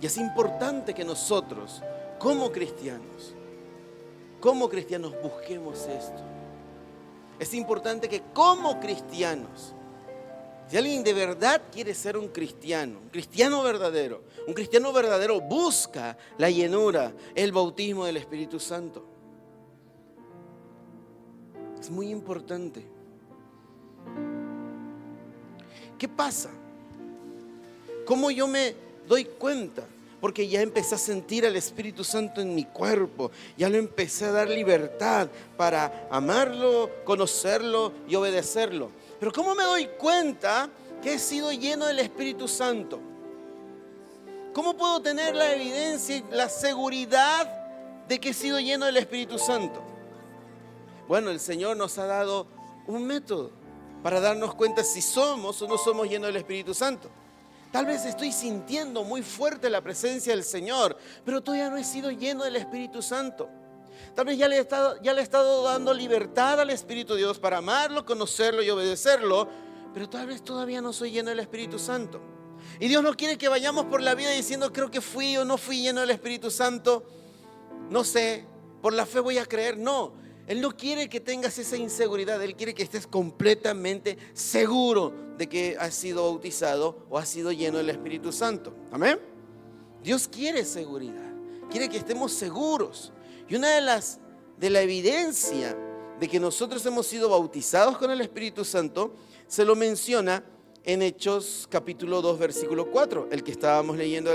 Y es importante que nosotros, como cristianos, busquemos esto. Es importante que como cristianos, si alguien de verdad quiere ser un cristiano verdadero, un cristiano verdadero busca la llenura, el bautismo del Espíritu Santo. Es muy importante. ¿Qué pasa? ¿Cómo yo me doy cuenta? Porque ya empecé a sentir al Espíritu Santo en mi cuerpo. Ya lo empecé a dar libertad para amarlo, conocerlo y obedecerlo. Pero ¿cómo me doy cuenta que he sido lleno del Espíritu Santo? ¿Cómo puedo tener la evidencia y la seguridad de que he sido lleno del Espíritu Santo? Bueno, el Señor nos ha dado un método para darnos cuenta si somos o no somos llenos del Espíritu Santo. Tal vez estoy sintiendo muy fuerte la presencia del Señor, pero todavía no he sido lleno del Espíritu Santo. Tal vez ya le he estado dando libertad al Espíritu de Dios para amarlo, conocerlo y obedecerlo, pero tal vez todavía no soy lleno del Espíritu Santo. Y Dios no quiere que vayamos por la vida diciendo, creo que fui o no fui lleno del Espíritu Santo. No sé, por la fe voy a creer. No, Él no quiere que tengas esa inseguridad. Él quiere que estés completamente seguro de que has sido bautizado o has sido lleno del Espíritu Santo. Amén. Dios quiere seguridad, quiere que estemos seguros. Y una de la evidencia de que nosotros hemos sido bautizados con el Espíritu Santo se lo menciona en Hechos capítulo 2 versículo 4, el que estábamos leyendo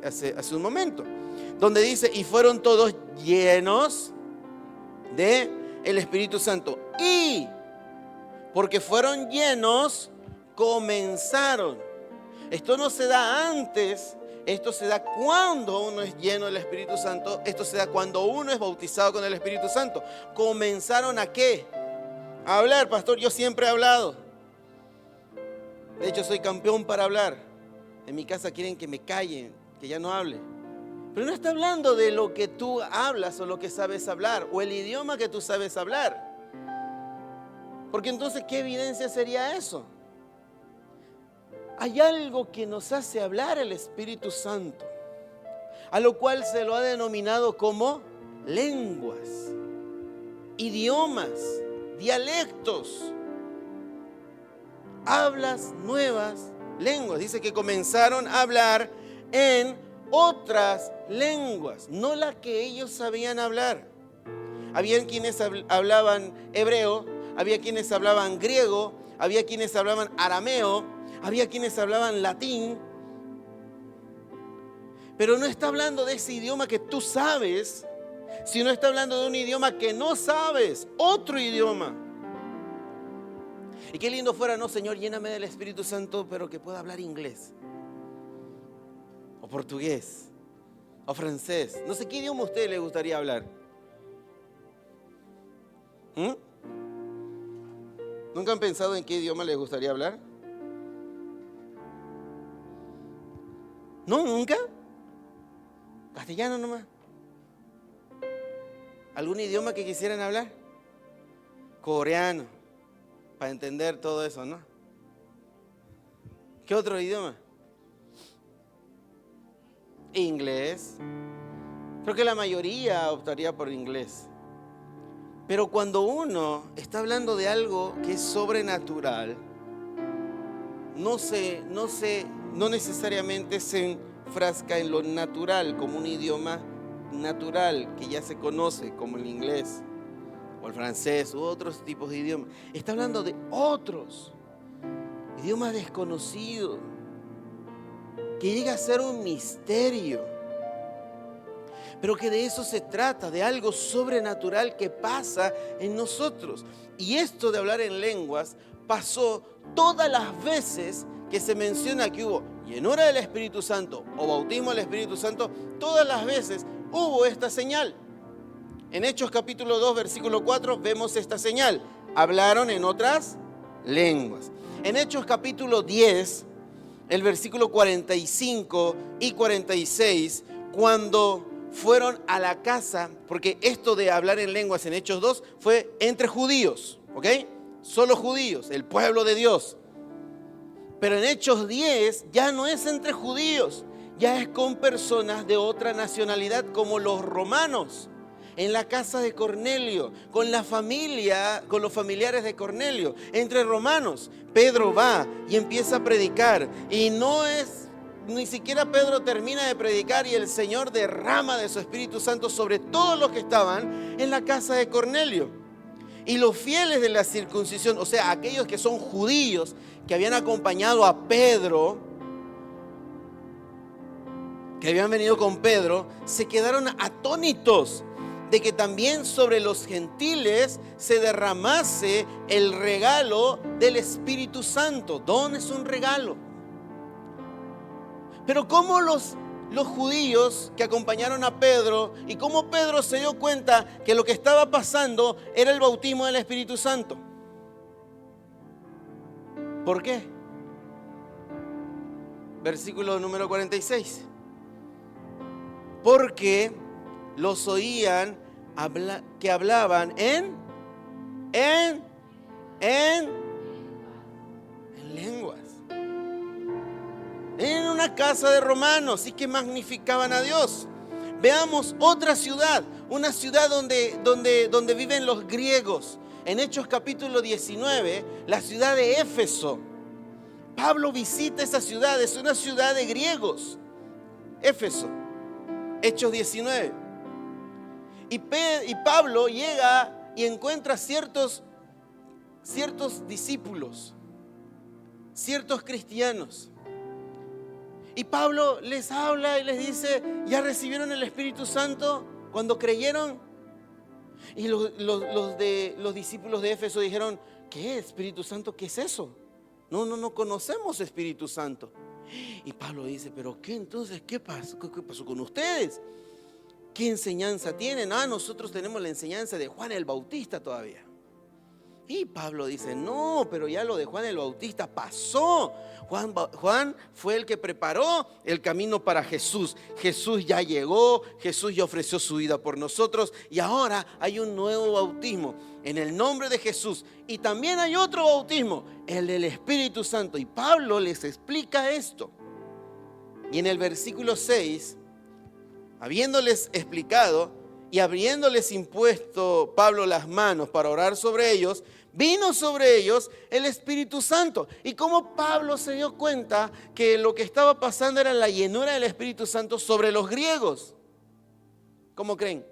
hace un momento, donde dice, y fueron todos llenos de el Espíritu Santo, y porque fueron llenos, comenzaron. Esto no se da antes, esto se da cuando uno es lleno del Espíritu Santo, esto se da cuando uno es bautizado con el Espíritu Santo. ¿Comenzaron a qué? A hablar, pastor, yo siempre he hablado. De hecho, soy campeón para hablar. En mi casa quieren que me callen, que ya no hable. Pero no está hablando de lo que tú hablas o lo que sabes hablar o el idioma que tú sabes hablar. Porque entonces, ¿qué evidencia sería eso? Hay algo que nos hace hablar el Espíritu Santo, a lo cual se lo ha denominado como lenguas, idiomas, dialectos. Hablas nuevas lenguas. Dice que comenzaron a hablar en otras lenguas, no la que ellos sabían hablar. Habían quienes hablaban hebreo, había quienes hablaban griego, había quienes hablaban arameo, había quienes hablaban latín. Pero no está hablando de ese idioma que tú sabes, sino está hablando de un idioma que no sabes, otro idioma. Y qué lindo fuera, no, Señor, lléname del Espíritu Santo, pero que pueda hablar inglés, o portugués, o francés. No sé qué idioma a usted le gustaría hablar. ¿Nunca han pensado en qué idioma les gustaría hablar? ¿No? ¿Nunca? Castellano nomás. ¿Algún idioma que quisieran hablar? Coreano, para entender todo eso, ¿no? ¿Qué otro idioma? Inglés. Creo que la mayoría optaría por inglés. Pero cuando uno está hablando de algo que es sobrenatural, no necesariamente se enfrasca en lo natural, como un idioma natural que ya se conoce, como el inglés o el francés u otros tipos de idiomas. Está hablando de otros idiomas desconocidos, que llega a ser un misterio, pero que de eso se trata, de algo sobrenatural que pasa en nosotros. Y esto de hablar en lenguas pasó todas las veces que se menciona que hubo llenura del Espíritu Santo o bautismo del Espíritu Santo, todas las veces hubo esta señal. En Hechos capítulo 2, versículo 4, vemos esta señal. Hablaron en otras lenguas. En Hechos capítulo 10, el versículo 45 y 46, cuando fueron a la casa, porque esto de hablar en lenguas en Hechos 2 fue entre judíos, ¿ok? Solo judíos, el pueblo de Dios. Pero en Hechos 10 ya no es entre judíos, ya es con personas de otra nacionalidad, como los romanos. En la casa de Cornelio, con la familia, con los familiares de Cornelio, entre romanos. Pedro va y empieza a predicar, y ni siquiera Pedro termina de predicar y el Señor derrama de su Espíritu Santo sobre todos los que estaban en la casa de Cornelio. Y los fieles de la circuncisión, o sea, aquellos que son judíos, que habían acompañado a Pedro, que habían venido con Pedro, se quedaron atónitos de que también sobre los gentiles se derramase el regalo del Espíritu Santo. Don es un regalo. Pero ¿cómo los judíos que acompañaron a Pedro y cómo Pedro se dio cuenta que lo que estaba pasando era el bautismo del Espíritu Santo? ¿Por qué? Versículo número 46. Porque los oían que hablaban en lenguas. En una casa de romanos, y que magnificaban a Dios. Veamos otra ciudad, una ciudad donde viven los griegos. En Hechos capítulo 19, la ciudad de Éfeso. Pablo visita esa ciudad, es una ciudad de griegos. Éfeso, Hechos 19. Y Pablo llega y encuentra ciertos discípulos, ciertos cristianos. Y Pablo les habla y les dice: ¿ya recibieron el Espíritu Santo cuando creyeron? Y los discípulos de Éfeso dijeron: ¿qué Espíritu Santo? ¿Qué es eso? No conocemos Espíritu Santo. Y Pablo dice: ¿pero qué entonces? ¿Qué pasó con ustedes? ¿Qué enseñanza tienen? Nosotros tenemos la enseñanza de Juan el Bautista todavía. Y Pablo dice: no, pero ya lo de Juan el Bautista pasó. Juan fue el que preparó el camino para Jesús. Jesús ya llegó, Jesús ya ofreció su vida por nosotros, y ahora hay un nuevo bautismo en el nombre de Jesús. Y también hay otro bautismo, el del Espíritu Santo. Y Pablo les explica esto. Y en el versículo 6, habiéndoles explicado y habiéndoles impuesto Pablo las manos para orar sobre ellos, vino sobre ellos el Espíritu Santo. Y como Pablo se dio cuenta que lo que estaba pasando era la llenura del Espíritu Santo sobre los griegos. ¿Cómo creen?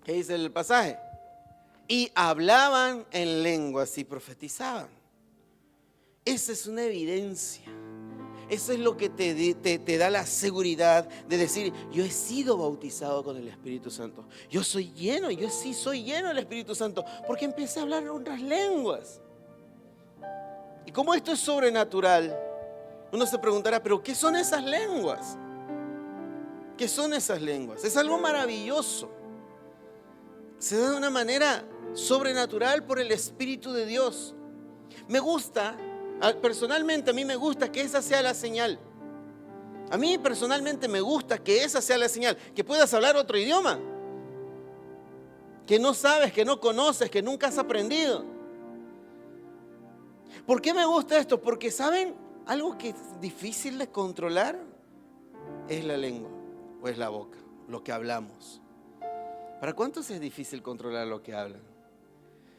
¿Qué dice el pasaje? Y hablaban en lenguas y profetizaban. Esa es una evidencia. Eso es lo que te da la seguridad de decir: yo he sido bautizado con el Espíritu Santo. Yo soy lleno, yo sí soy lleno del Espíritu Santo, porque empecé a hablar en otras lenguas. Y como esto es sobrenatural, uno se preguntará: ¿pero qué son esas lenguas? ¿Qué son esas lenguas? Es algo maravilloso. Se da de una manera sobrenatural por el Espíritu de Dios. Me gusta. Personalmente a mí me gusta que esa sea la señal. A mí personalmente me gusta que esa sea la señal. Que puedas hablar otro idioma que no sabes, que no conoces, que nunca has aprendido. ¿Por qué me gusta esto? Porque ¿saben? Algo que es difícil de controlar es la lengua o es la boca, lo que hablamos. ¿Para cuántos es difícil controlar lo que hablan?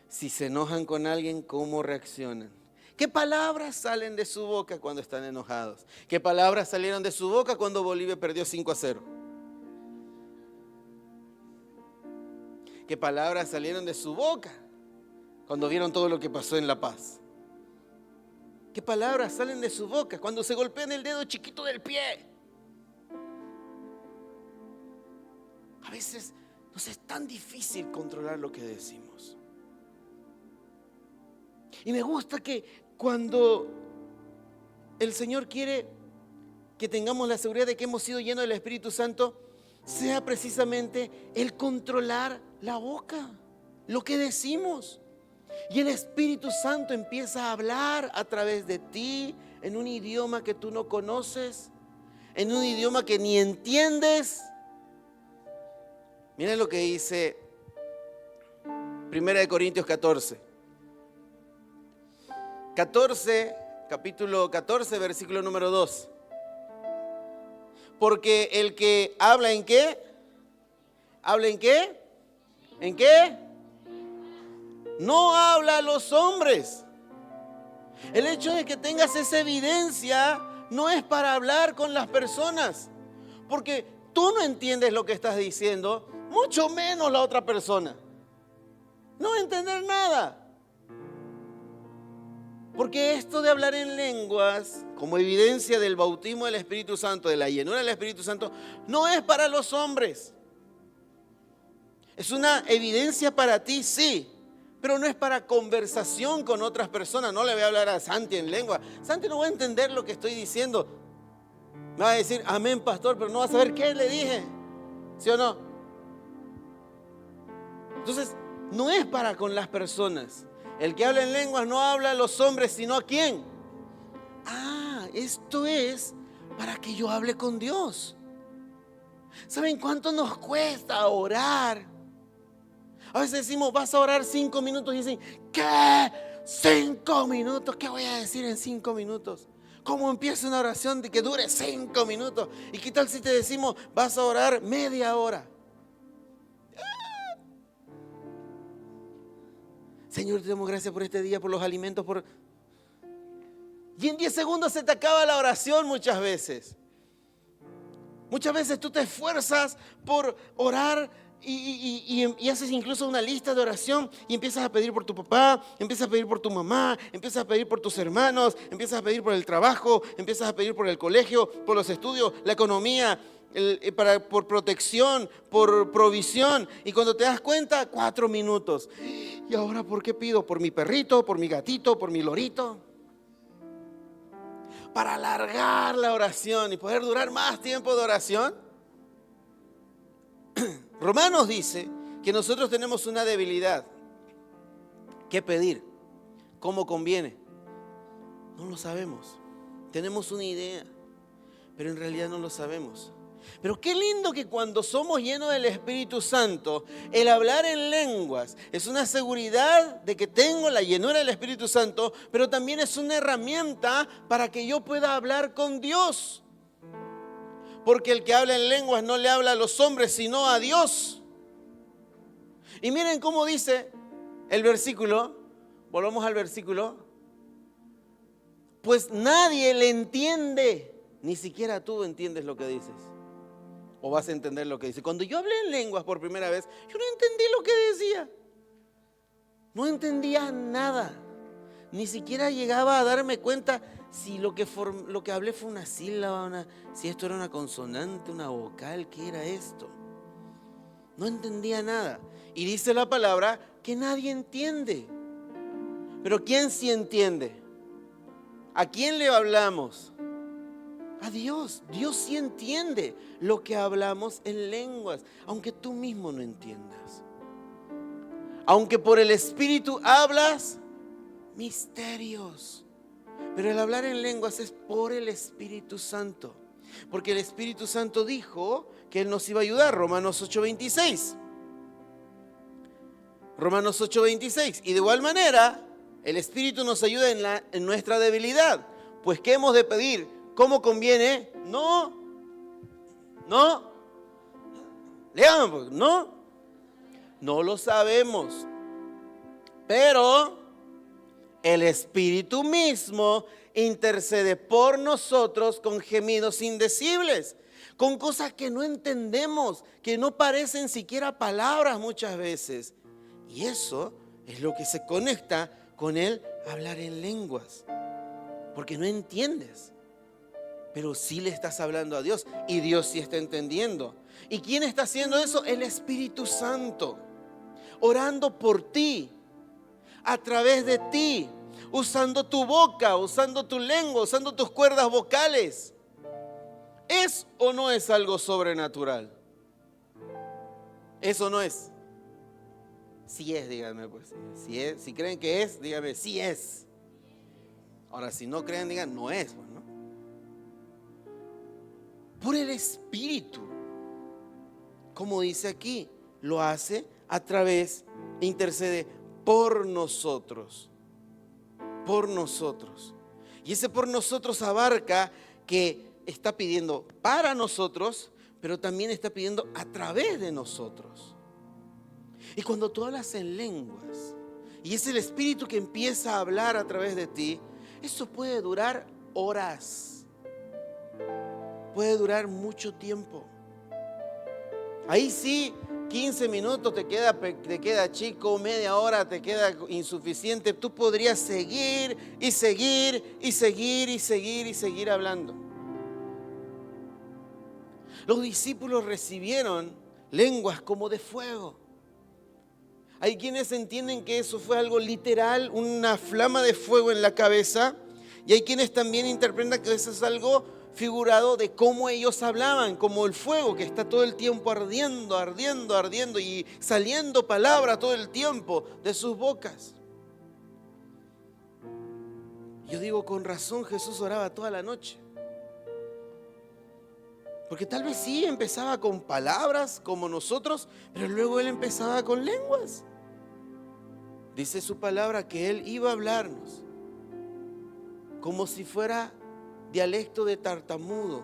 Si se enojan con alguien, ¿cómo reaccionan? ¿Qué palabras salen de su boca cuando están enojados? ¿Qué palabras salieron de su boca cuando Bolivia perdió 5-0? ¿Qué palabras salieron de su boca cuando vieron todo lo que pasó en La Paz? ¿Qué palabras salen de su boca cuando se golpean el dedo chiquito del pie? A veces nos es tan difícil controlar lo que decimos. Y me gusta que cuando el Señor quiere que tengamos la seguridad de que hemos sido llenos del Espíritu Santo, sea precisamente el controlar la boca, lo que decimos. Y el Espíritu Santo empieza a hablar a través de ti en un idioma que tú no conoces, en un idioma que ni entiendes. Miren lo que dice 1 Corintios 14. Capítulo 14, versículo número 2. Porque el que habla ¿en qué? ¿Habla en qué? ¿En qué? No habla a los hombres. El hecho de que tengas esa evidencia no es para hablar con las personas, porque tú no entiendes lo que estás diciendo, mucho menos la otra persona. No va a entender nada. Porque esto de hablar en lenguas, como evidencia del bautismo del Espíritu Santo, de la llenura del Espíritu Santo, no es para los hombres. Es una evidencia para ti, sí, pero no es para conversación con otras personas. No le voy a hablar a Santi en lengua. Santi no va a entender lo que estoy diciendo. Me va a decir, amén, pastor, pero no va a saber qué le dije. ¿Sí o no? Entonces, no es para con las personas. El que habla en lenguas no habla a los hombres, sino ¿a quién? Ah, esto es para que yo hable con Dios. ¿Saben cuánto nos cuesta orar? A veces decimos, vas a orar 5 minutos y dicen, ¿qué? 5 minutos, ¿qué voy a decir en 5 minutos? ¿Cómo empieza una oración de que dure 5 minutos? ¿Y qué tal si te decimos, vas a orar media hora? Señor, te damos gracias por este día, por los alimentos, Y en 10 segundos se te acaba la oración muchas veces. Muchas veces tú te esfuerzas por orar y haces incluso una lista de oración y empiezas a pedir por tu papá, empiezas a pedir por tu mamá, empiezas a pedir por tus hermanos, empiezas a pedir por el trabajo, empiezas a pedir por el colegio, por los estudios, la economía, por protección, por provisión. Y cuando te das cuenta, 4 minutos. ¿Y ahora por qué pido? ¿Por mi perrito, por mi gatito, por mi lorito? Para alargar la oración y poder durar más tiempo de oración. Romanos dice que nosotros tenemos una debilidad. ¿Qué pedir? ¿Cómo conviene? No lo sabemos. Tenemos una idea, pero en realidad no lo sabemos. Pero qué lindo que cuando somos llenos del Espíritu Santo, el hablar en lenguas es una seguridad de que tengo la llenura del Espíritu Santo, pero también es una herramienta para que yo pueda hablar con Dios. Porque el que habla en lenguas no le habla a los hombres, sino a Dios. Y miren cómo dice el versículo, volvamos al versículo. Pues nadie le entiende, ni siquiera tú entiendes lo que dices. O vas a entender lo que dice. Cuando yo hablé en lenguas por primera vez, yo no entendí lo que decía. No entendía nada. Ni siquiera llegaba a darme cuenta si lo que hablé fue una sílaba, si esto era una consonante, una vocal, ¿qué era esto? No entendía nada. Y dice la palabra que nadie entiende. Pero ¿quién sí entiende? ¿A quién le hablamos? A Dios. Dios sí entiende lo que hablamos en lenguas, aunque tú mismo no entiendas. Aunque por el Espíritu hablas misterios. Pero el hablar en lenguas es por el Espíritu Santo. Porque el Espíritu Santo dijo que Él nos iba a ayudar. Romanos 8:26. Romanos 8:26. Y de igual manera, el Espíritu nos ayuda en nuestra debilidad. Pues ¿qué hemos de pedir? ¿Cómo conviene? No. Lean, pues, no lo sabemos. Pero el Espíritu mismo intercede por nosotros con gemidos indecibles, con cosas que no entendemos, que no parecen siquiera palabras muchas veces. Y eso es lo que se conecta con el hablar en lenguas, porque no entiendes, pero sí le estás hablando a Dios y Dios sí está entendiendo. ¿Y quién está haciendo eso? El Espíritu Santo, orando por ti, a través de ti, usando tu boca, usando tu lengua, usando tus cuerdas vocales. ¿Es o no es algo sobrenatural? ¿Eso no es? Sí es, díganme pues. Si creen que es, díganme, sí es. Ahora, si no creen, digan, no es, pues, ¿no? Por el Espíritu, como dice aquí, lo hace a través, intercede por nosotros. Por nosotros. Y ese por nosotros abarca que está pidiendo para nosotros, pero también está pidiendo a través de nosotros. Y cuando tú hablas en lenguas, y es el Espíritu que empieza a hablar a través de ti, eso puede durar horas. Puede durar mucho tiempo. Ahí sí, 15 minutos te queda chico, media hora te queda insuficiente. Tú podrías seguir y seguir y seguir y seguir y seguir hablando. Los discípulos recibieron lenguas como de fuego. Hay quienes entienden que eso fue algo literal, una flama de fuego en la cabeza, y hay quienes también interpretan que eso es algo figurado de cómo ellos hablaban, como el fuego que está todo el tiempo ardiendo, ardiendo, ardiendo y saliendo palabra todo el tiempo de sus bocas. Yo digo, con razón Jesús oraba toda la noche. Porque tal vez sí empezaba con palabras como nosotros, pero luego Él empezaba con lenguas. Dice su palabra que Él iba a hablarnos como si fuera dialecto de tartamudo.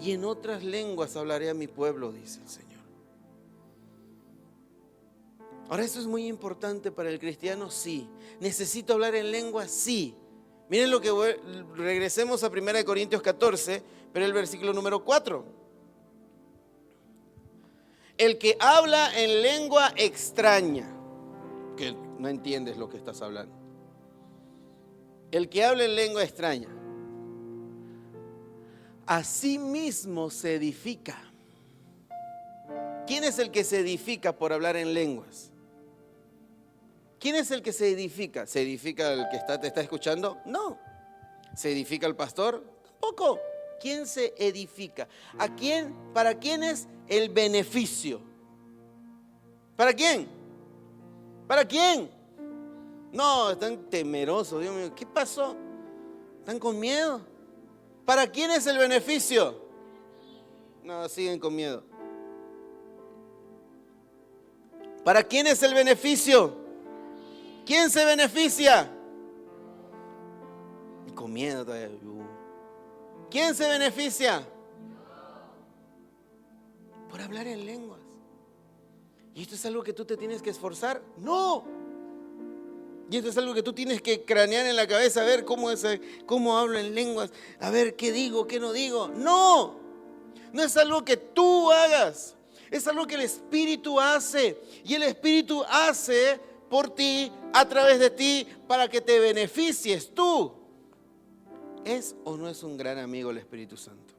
Y en otras lenguas hablaré a mi pueblo, dice el Señor. Ahora, eso es muy importante para el cristiano, sí. ¿Necesito hablar en lenguas? Sí. Miren lo que regresemos a 1 Corintios 14, pero el versículo número 4. El que habla en lengua extraña, que no entiendes lo que estás hablando. El que habla en lengua extraña, a sí mismo se edifica. ¿Quién es el que se edifica por hablar en lenguas? ¿Quién es el que se edifica? ¿Se edifica el que te está escuchando? No. ¿Se edifica el pastor? Tampoco. ¿Quién se edifica? ¿A quién? ¿Para quién es el beneficio? ¿Para quién? ¿Para quién? No, están temerosos. Dios mío, ¿qué pasó? ¿Están con miedo? ¿Para quién es el beneficio? No, siguen con miedo. ¿Para quién es el beneficio? ¿Quién se beneficia? Y con miedo todavía. ¿Quién se beneficia? Por hablar en lenguas. ¿Y esto es algo que tú te tienes que esforzar? No. Y esto es algo que tú tienes que cranear en la cabeza, a ver cómo hablo en lenguas, a ver qué digo, qué no digo. No. No es algo que tú hagas. Es algo que el Espíritu hace. Y el Espíritu hace por ti, a través de ti, para que te beneficies tú. ¿Es o no es un gran amigo el Espíritu Santo?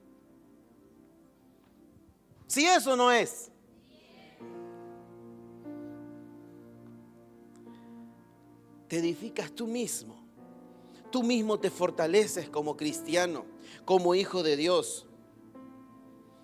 ¿Sí es o no es? Te edificas tú mismo. Tú mismo te fortaleces como cristiano, como hijo de Dios.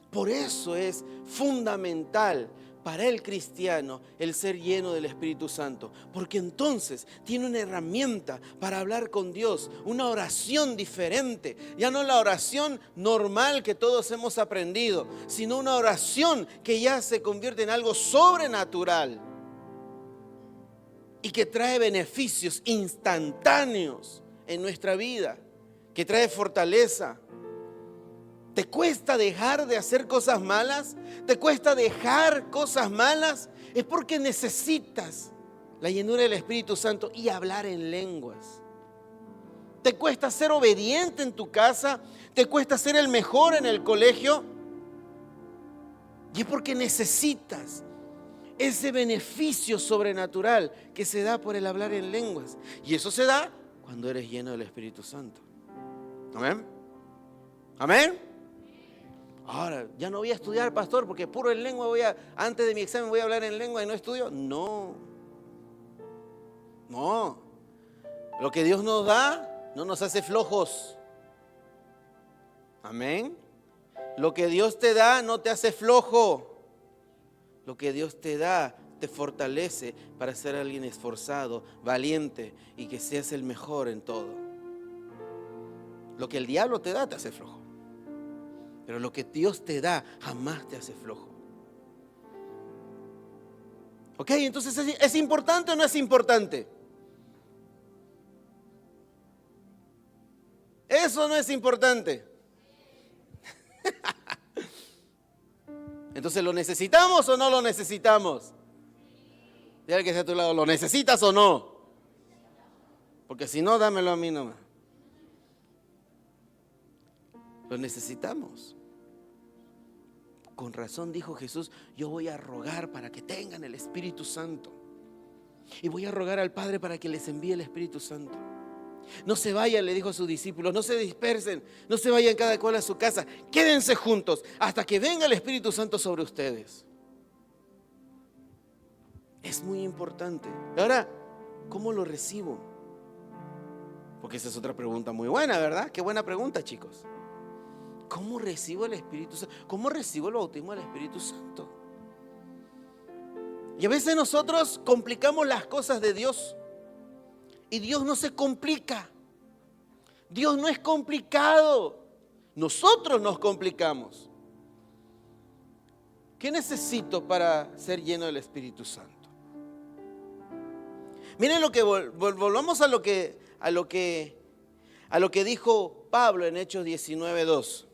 Por eso es fundamental para el cristiano el ser lleno del Espíritu Santo, porque entonces tiene una herramienta para hablar con Dios, una oración diferente, ya no la oración normal que todos hemos aprendido, sino una oración que ya se convierte en algo sobrenatural y que trae beneficios instantáneos en nuestra vida, que trae fortaleza. ¿Te cuesta dejar de hacer cosas malas? ¿Te cuesta dejar cosas malas? Es porque necesitas la llenura del Espíritu Santo y hablar en lenguas. ¿Te cuesta ser obediente en tu casa? ¿Te cuesta ser el mejor en el colegio? Y es porque necesitas ese beneficio sobrenatural que se da por el hablar en lenguas. Y eso se da cuando eres lleno del Espíritu Santo. ¿Amén? ¿Amén? Ahora, ya no voy a estudiar, pastor, porque puro en lengua antes de mi examen voy a hablar en lengua y no estudio. No. Lo que Dios nos da no nos hace flojos. Amén. Lo que Dios te da no te hace flojo. Lo que Dios te da te fortalece para ser alguien esforzado, valiente y que seas el mejor en todo. Lo que el diablo te da te hace flojo. Pero lo que Dios te da jamás te hace flojo. ¿Ok? Entonces, ¿es importante o no es importante? Eso no es importante. Entonces, ¿lo necesitamos o no lo necesitamos? Dile que sea a tu lado, ¿lo necesitas o no? Porque si no, dámelo a mí nomás. Lo necesitamos. Con razón dijo Jesús, yo voy a rogar para que tengan el Espíritu Santo. Y voy a rogar al Padre para que les envíe el Espíritu Santo. No se vayan, le dijo a sus discípulos, no se dispersen, no se vayan cada cual a su casa. Quédense juntos hasta que venga el Espíritu Santo sobre ustedes. Es muy importante. Ahora, ¿cómo lo recibo? Porque esa es otra pregunta muy buena, ¿verdad? Qué buena pregunta, chicos. ¿Cómo recibo el Espíritu Santo? ¿Cómo recibo el bautismo del Espíritu Santo? Y a veces nosotros complicamos las cosas de Dios. Y Dios no se complica. Dios no es complicado. Nosotros nos complicamos. ¿Qué necesito para ser lleno del Espíritu Santo? Miren lo que volvamos a lo que dijo Pablo en Hechos 19:2.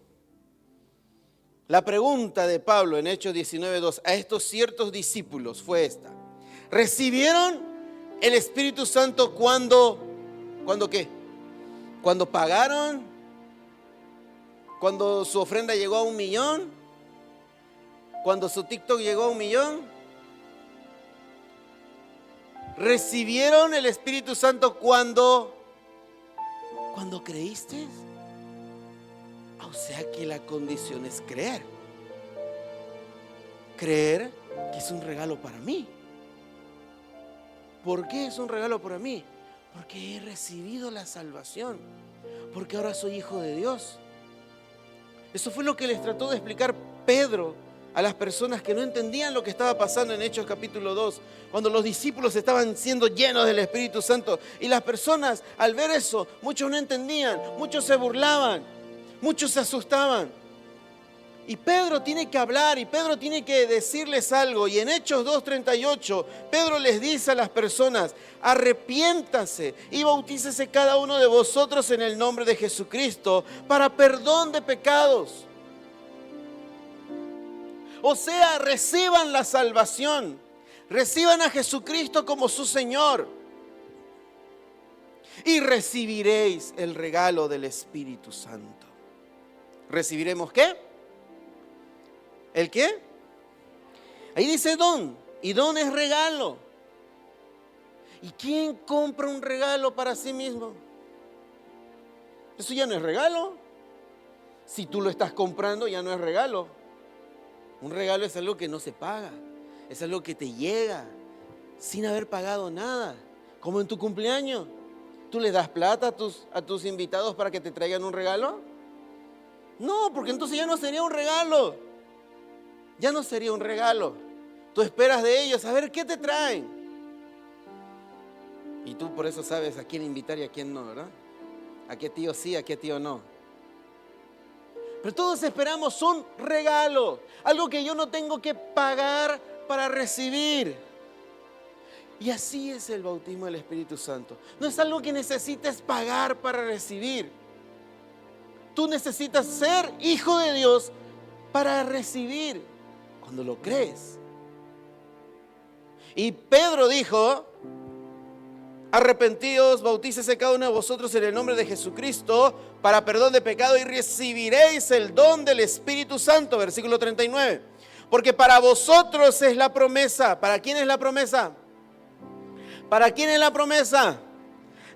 La pregunta de Pablo en Hechos 19:2 a estos ciertos discípulos fue esta: ¿recibieron el Espíritu Santo cuando qué? ¿Cuando pagaron? ¿Cuando su ofrenda llegó a 1 millón? ¿Cuando su TikTok llegó a 1 millón? ¿Recibieron el Espíritu Santo cuando creíste? O sea que la condición es creer. Creer que es un regalo para mí. ¿Por qué es un regalo para mí? Porque he recibido la salvación. Porque ahora soy hijo de Dios. Eso fue lo que les trató de explicar Pedro a las personas que no entendían lo que estaba pasando en Hechos capítulo 2, cuando los discípulos estaban siendo llenos del Espíritu Santo. Y las personas, al ver eso, muchos no entendían, muchos se burlaban, muchos se asustaban. Y Pedro tiene que hablar, y Pedro tiene que decirles algo. Y en Hechos 2:38, Pedro les dice a las personas: arrepiéntanse y bautícese cada uno de vosotros en el nombre de Jesucristo para perdón de pecados. O sea, reciban la salvación, reciban a Jesucristo como su Señor y recibiréis el regalo del Espíritu Santo. ¿Recibiremos qué? ¿El qué? Ahí dice don, y don es regalo. ¿Y quién compra un regalo para sí mismo? Eso ya no es regalo. Si tú lo estás comprando, ya no es regalo. Un regalo es algo que no se paga, es algo que te llega sin haber pagado nada. Como en tu cumpleaños, ¿tú le das plata a tus invitados para que te traigan un regalo? No, porque entonces ya no sería un regalo. Ya no sería un regalo. Tú esperas de ellos a ver qué te traen. Y tú por eso sabes a quién invitar y a quién no, ¿verdad? A qué tío sí, a qué tío no. Pero todos esperamos un regalo, algo que yo no tengo que pagar para recibir. Y así es el bautismo del Espíritu Santo. No es algo que necesites pagar para recibir. Tú necesitas ser hijo de Dios para recibir cuando lo crees. Y Pedro dijo: arrepentíos, bautícese cada uno de vosotros en el nombre de Jesucristo para perdón de pecado y recibiréis el don del Espíritu Santo. Versículo 39. Porque para vosotros es la promesa. ¿Para quién es la promesa? ¿Para quién es la promesa?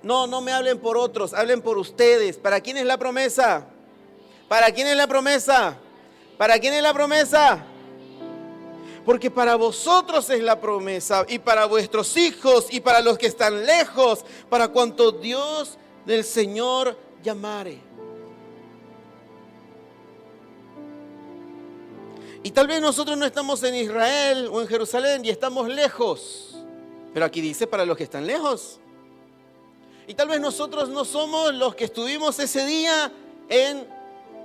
No me hablen por otros, hablen por ustedes. ¿Para quién es la promesa? ¿Para quién es la promesa? ¿Para quién es la promesa? Porque para vosotros es la promesa, y para vuestros hijos, y para los que están lejos, para cuanto Dios del Señor llamare. Y tal vez nosotros no estamos en Israel o en Jerusalén y estamos lejos, pero aquí dice para los que están lejos. Y tal vez nosotros no somos los que estuvimos ese día en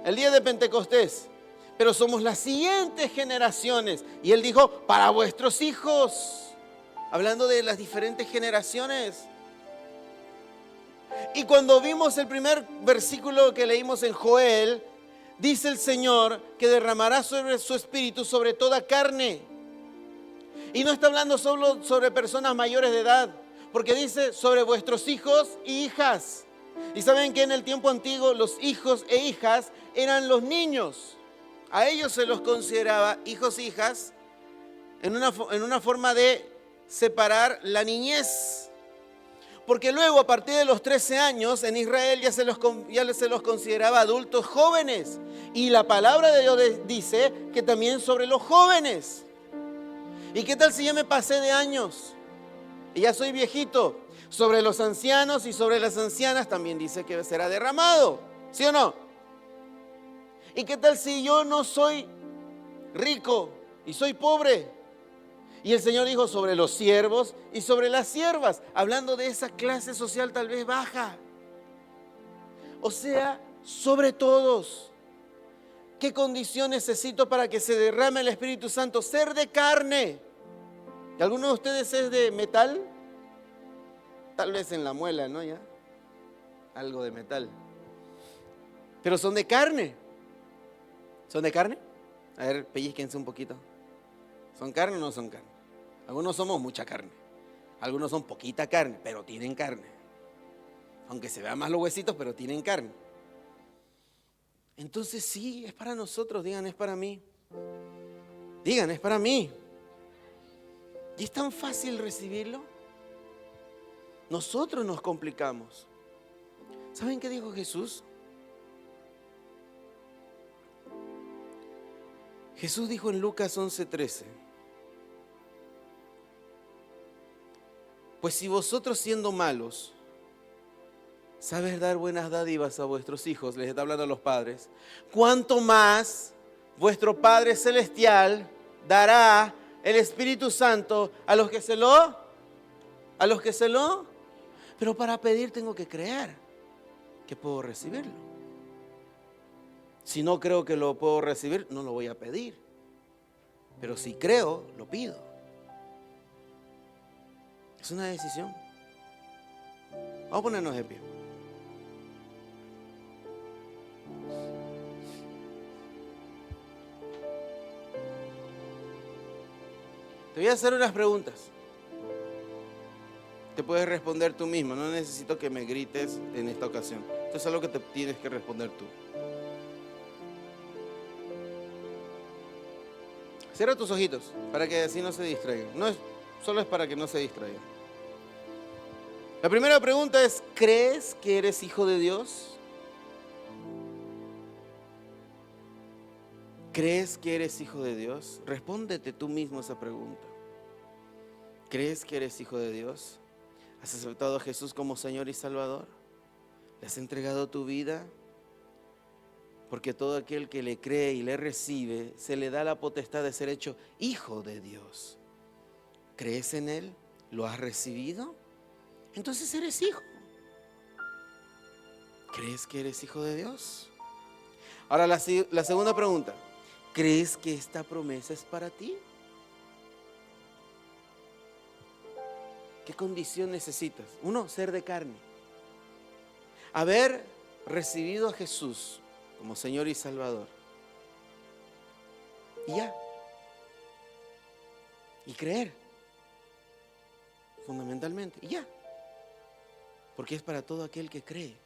el día de Pentecostés, pero somos las siguientes generaciones. Y él dijo, para vuestros hijos, hablando de las diferentes generaciones. Y cuando vimos el primer versículo que leímos en Joel, dice el Señor que derramará sobre su espíritu sobre toda carne. Y no está hablando solo sobre personas mayores de edad, porque dice sobre vuestros hijos y hijas. Y saben que en el tiempo antiguo los hijos e hijas eran los niños. A ellos se los consideraba hijos e hijas en una forma de separar la niñez. Porque luego, a partir de los 13 años, en Israel ya se los consideraba adultos jóvenes. Y la palabra de Dios dice que también sobre los jóvenes. ¿Y qué tal si ya me pasé de años y ya soy viejito? Sobre los ancianos y sobre las ancianas también dice que será derramado. ¿Sí o no? ¿Y qué tal si yo no soy rico y soy pobre? Y el Señor dijo sobre los siervos y sobre las siervas, hablando de esa clase social tal vez baja. O sea, sobre todos. ¿Qué condición necesito para que se derrame el Espíritu Santo? Ser de carne. ¿Alguno de ustedes es de metal? Tal vez en la muela, ¿no? Ya. Algo de metal. Pero son de carne. ¿Son de carne? A ver, pellizquense un poquito. ¿Son carne o no son carne? Algunos somos mucha carne. Algunos son poquita carne, pero tienen carne. Aunque se vean más los huesitos, pero tienen carne. Entonces sí, es para nosotros. Digan, es para mí. Digan, es para mí. ¿Y es tan fácil recibirlo? Nosotros nos complicamos. ¿Saben qué dijo Jesús? Jesús dijo en Lucas 11:13: pues si vosotros siendo malos sabes dar buenas dádivas a vuestros hijos, les está hablando a los padres, ¿cuánto más vuestro Padre Celestial dará el Espíritu Santo a los que se lo? Pero para pedir tengo que creer que puedo recibirlo. Si no creo que lo puedo recibir, no lo voy a pedir. Pero si creo, lo pido. Es una decisión. Vamos a ponernos de pie. Te voy a hacer unas preguntas. Te puedes responder tú mismo. No necesito que me grites en esta ocasión. Esto es algo que te tienes que responder tú. Cierra tus ojitos para que así no se distraigan. Solo es para que no se distraigan. La primera pregunta es: ¿crees que eres hijo de Dios? ¿Crees que eres hijo de Dios? Respóndete tú mismo esa pregunta. ¿Crees que eres hijo de Dios? ¿Has aceptado a Jesús como Señor y Salvador? ¿Le has entregado tu vida? Porque todo aquel que le cree y le recibe, se le da la potestad de ser hecho hijo de Dios. ¿Crees en Él? ¿Lo has recibido? Entonces eres hijo. ¿Crees que eres hijo de Dios? Ahora la segunda pregunta: ¿crees que esta promesa es para ti? ¿Qué condición necesitas? Uno, ser de carne. Haber recibido a Jesús como Señor y Salvador. Y ya. Y creer. Fundamentalmente. Y ya. Porque es para todo aquel que cree.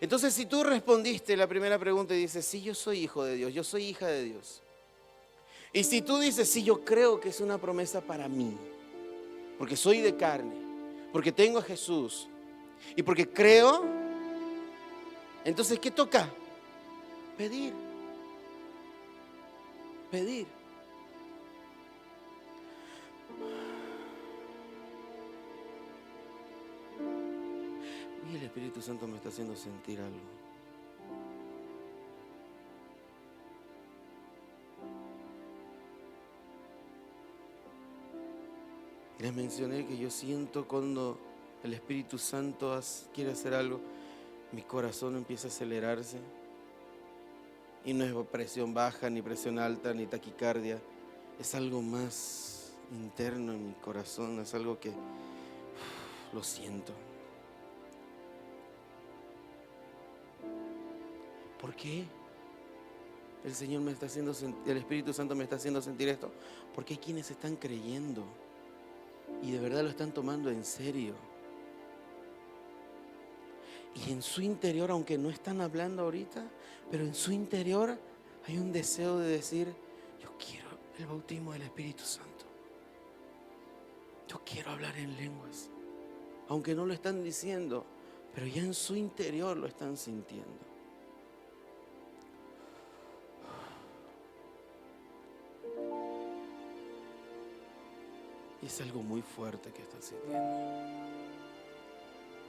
Entonces, si tú respondiste la primera pregunta y dices: sí, yo soy hijo de Dios, yo soy hija de Dios. Y si tú dices: sí, yo creo que es una promesa para mí, porque soy de carne, porque tengo a Jesús y porque creo, entonces, ¿qué toca? Pedir. Pedir. Y el Espíritu Santo me está haciendo sentir algo. Les mencioné que yo siento cuando el Espíritu Santo quiere hacer algo, mi corazón empieza a acelerarse. Y no es presión baja, ni presión alta, ni taquicardia. Es algo más interno en mi corazón, es algo que lo siento. ¿Por qué el Espíritu Santo me está haciendo sentir esto? Porque hay quienes están creyendo y de verdad lo están tomando en serio. Y en su interior, aunque no están hablando ahorita, pero en su interior hay un deseo de decir: yo quiero el bautismo del Espíritu Santo. Yo quiero hablar en lenguas. Aunque no lo están diciendo, pero ya en su interior lo están sintiendo. Y es algo muy fuerte que están sintiendo.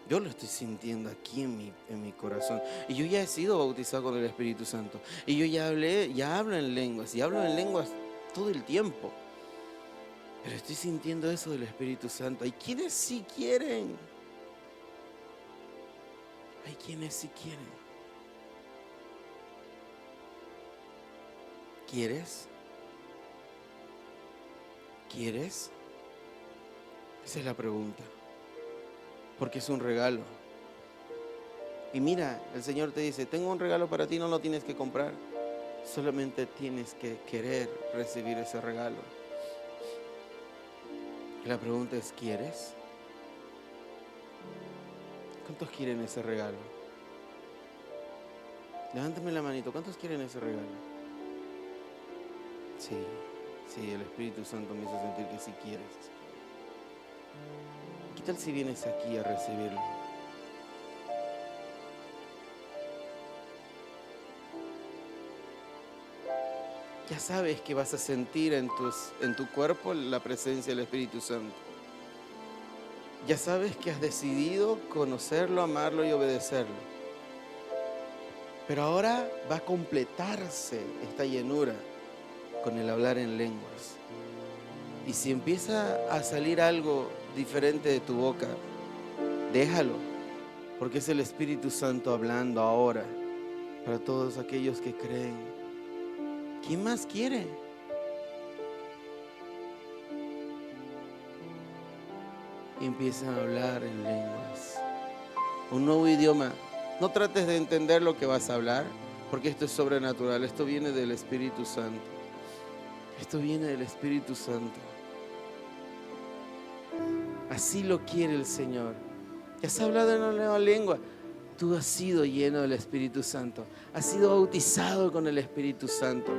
Yo lo estoy sintiendo aquí en mi corazón. Y yo ya he sido bautizado con el Espíritu Santo. Y yo ya hablo en lenguas. Y hablo en lenguas todo el tiempo. Pero estoy sintiendo eso del Espíritu Santo. Hay quienes sí quieren. Hay quienes sí quieren. ¿Quieres? ¿Quieres? Esa es la pregunta. Porque es un regalo. Y mira, el Señor te dice: tengo un regalo para ti, no lo tienes que comprar. Solamente tienes que querer recibir ese regalo. Y la pregunta es: ¿quieres? ¿Cuántos quieren ese regalo? Levántame la manito. ¿Cuántos quieren ese regalo? Sí, el Espíritu Santo me hizo sentir que sí quieres. ¿Qué tal si vienes aquí a recibirlo? Ya sabes que vas a sentir en tu cuerpo la presencia del Espíritu Santo. Ya sabes que has decidido conocerlo, amarlo y obedecerlo. Pero ahora va a completarse esta llenura con el hablar en lenguas. Y si empieza a salir algo diferente de tu boca, déjalo, porque es el Espíritu Santo hablando ahora para todos aquellos que creen. ¿Quién más quiere? Y empiezan a hablar en lenguas, un nuevo idioma. No trates de entender lo que vas a hablar, porque esto es sobrenatural. Esto viene del Espíritu Santo. Esto viene del Espíritu Santo. Así lo quiere el Señor. ¿Ya has hablado en una nueva lengua? Tú has sido lleno del Espíritu Santo. Has sido bautizado con el Espíritu Santo.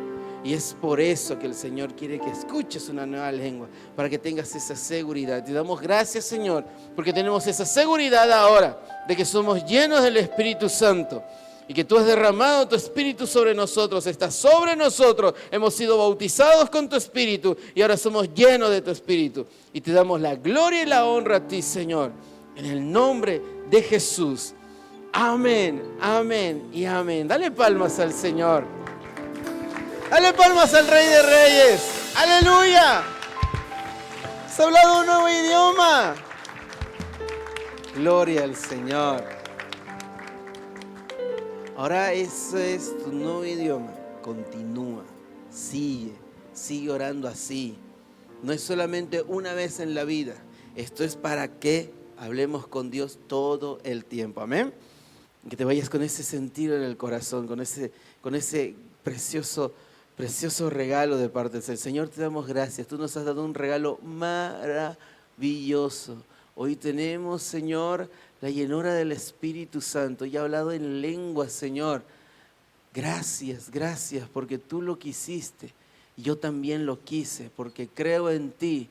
Y es por eso que el Señor quiere que escuches una nueva lengua, para que tengas esa seguridad. Te damos gracias, Señor, porque tenemos esa seguridad ahora de que somos llenos del Espíritu Santo. Y que tú has derramado tu Espíritu sobre nosotros, está sobre nosotros. Hemos sido bautizados con tu Espíritu y ahora somos llenos de tu Espíritu. Y te damos la gloria y la honra a ti, Señor, en el nombre de Jesús. Amén, amén y amén. Dale palmas al Señor. Dale palmas al Rey de Reyes. ¡Aleluya! Has hablado un nuevo idioma. Gloria al Señor. Ahora ese es tu nuevo idioma. Continúa, sigue orando así. No es solamente una vez en la vida. Esto es para que hablemos con Dios todo el tiempo. Amén. Que te vayas con ese sentido en el corazón, con ese precioso regalo de parte del Señor. Te damos gracias. Tú nos has dado un regalo maravilloso. Hoy tenemos, Señor, la llenura del Espíritu Santo. Y he hablado en lenguas, Señor. Gracias, porque tú lo quisiste. Y yo también lo quise, porque creo en ti.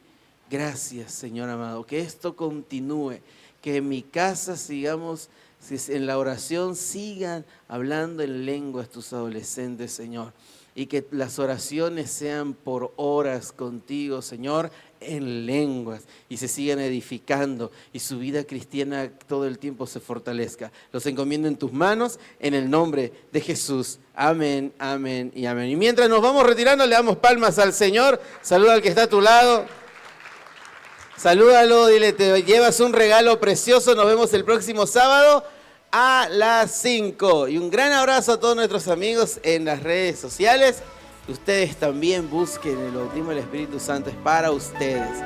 Gracias, Señor amado. Que esto continúe. Que en mi casa sigamos, en la oración sigan hablando en lenguas tus adolescentes, Señor. Y que las oraciones sean por horas contigo, Señor, en lenguas. Y se sigan edificando y su vida cristiana todo el tiempo se fortalezca. Los encomiendo en tus manos en el nombre de Jesús. Amén, amén y amén. Y mientras nos vamos retirando, le damos palmas al Señor. Saluda al que está a tu lado. Salúdalo, dile, te llevas un regalo precioso. Nos vemos el próximo sábado a las 5. Y un gran abrazo a todos nuestros amigos en las redes sociales. Ustedes también busquen el bautismo del Espíritu Santo, es para ustedes.